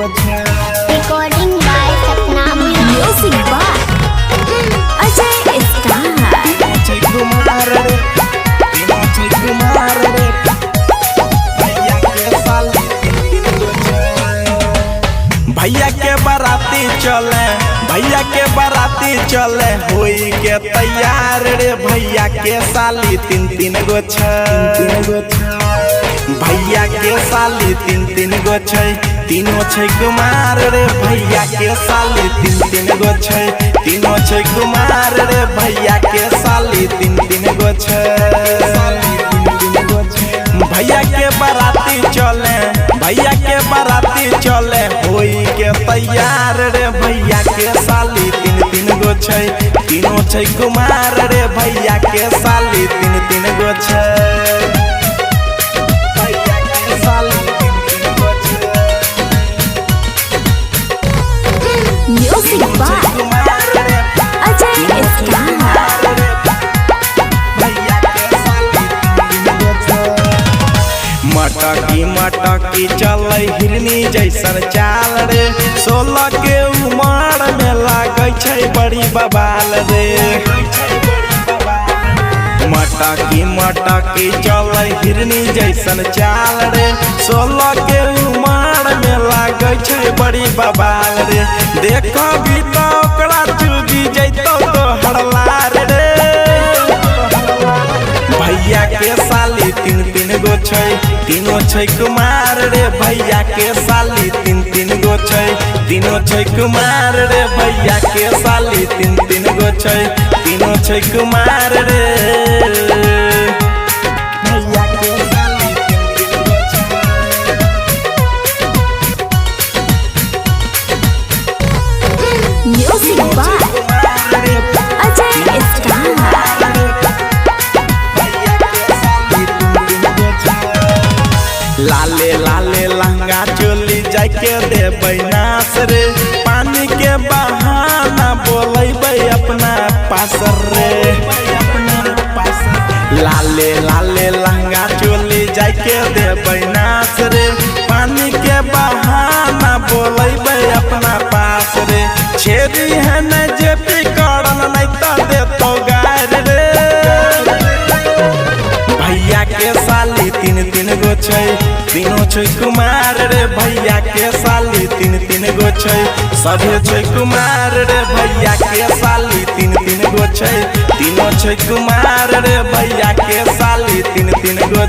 Recording by Sapna Music by Ajay भैया के बाराती चले होई के तैयार रे भैया के साली तीन गो भैया के साली तीन गो तीनों कुमार रे भैया के साली तीन गो तीनों कुमार रे भैया के साली तीन गो भैया के बाराती चले होई के तैयार रे भैया के साली तीन गो तीनों कुमार रे भैया के साली तीन गो भैया के साली Music by Ajay मटकी चल हिरनी जैसन चाल रे 16 के उमर में लागे छै बड़ी बबाल रे मटकी चल हिरनी जैसन चाल रे 16 के उमर में लागे छै बड़ी बबाल रे देखो भी तो ओकरा चुगी जैतो तो हड़ला रे भैया के साली तीन गो तीनों कुमार रे भैया के साली तीन गो तीनों कुमार रे भैया के साली तीन गो तीनों कुमार रे भैया के साली Music by Ajay लाले लहंगा चोली जाके देबै नास रे पानी के बहाना बोलेबै अपना पास रे लाले लहंगा चोली जाके देबै नास रे पानी के बहाना बोलेबै अपना पास रे छेदी है न जे पिकड़न नहीं तो देतो गार रे भैया के साली तीन गो तीनों कुमार रे भैया के साली तीन गो सभे कुमार रे भैया के साली तीन गो तीनों कुमार रे भैया के साली तीन गो